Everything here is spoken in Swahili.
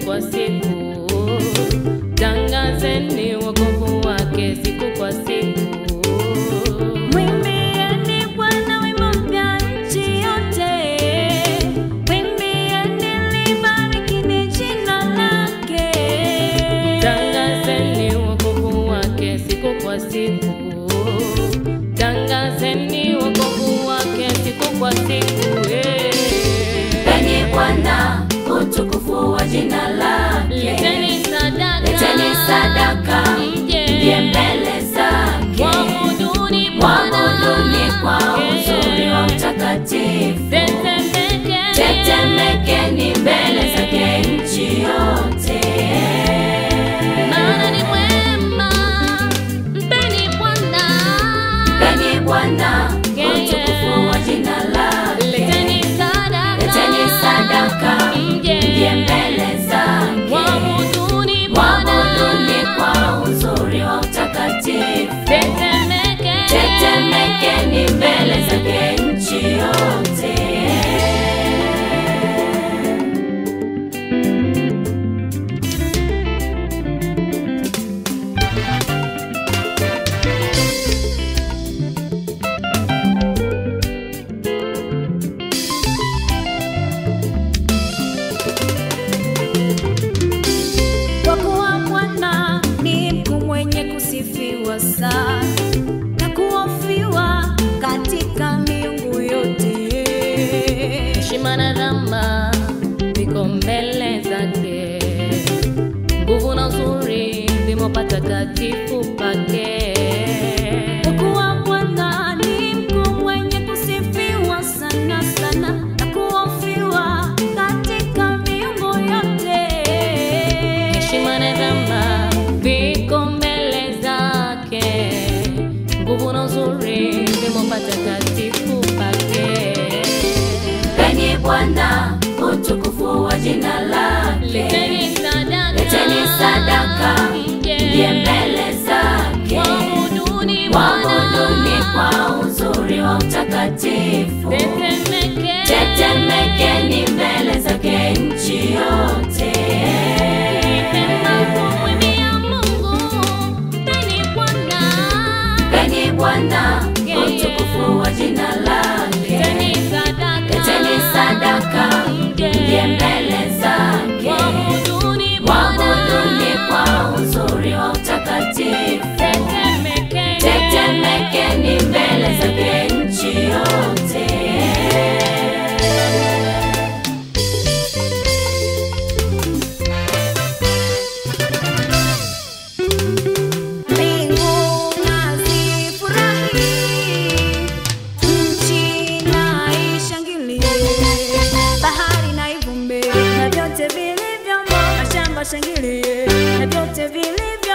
kwa siku, tangazeni wokovu wake siku kwa siku. Mwimbieni Bwana wimbo mpya nchi yote, mwimbieni libarikini jina lake. Tangazeni wokovu wake siku kwa siku, tangazeni wokovu wake siku kwa siku. Enyi Bwana, utukufu wa jina lake. Leteni sadaka, mje mbele zake. Mwabuduni kwa uzuri wa utakatifu. Tetemekeni mbele zake nchi yote. Maana ni mwema, mpeni Bwana. Mpeni Bwana, utukufu wa jina lake. Leteni sadaka, mje mbele zake. Mwabuduni kwa uzuri wa utakatifu. Tetemekeni mbele zake nchi yote. Kwa kuwa Bwana ni mkuu mwenye kusifiwa sana na kuhofiwa katika miungu yote. heshima na dhama viko mbele zake, nguvu na uzuri vimo patakatifu pake. Kwa kuwa Bwana ni mkuu mwenye kusifiwa sana sana na kuhofiwa katika miungu yote. Heshima na dhama viko mbele zake, nguvu na uzuri vimo patakatifu pake. Enyi Bwana, utukufu wa jina lake. Leteni sadaka, mje mbele zake. Mwabuduni kwa uzuri wa utakatifu. Tetemekeni mbele zake nchi yote. Mpeni Bwana, utukufu wa jina lake. Leteni sadaka, mje mbele zake. Mwabuduni kwa uzuri wa utakatifu. Tetemekeni mbele zake nchi yote. Mbingu na zifurahi, nchi na ishangilie, bahari na ivumbe, na vyote vilivyomo, mashamba shangilie, na vyote vilivyomo.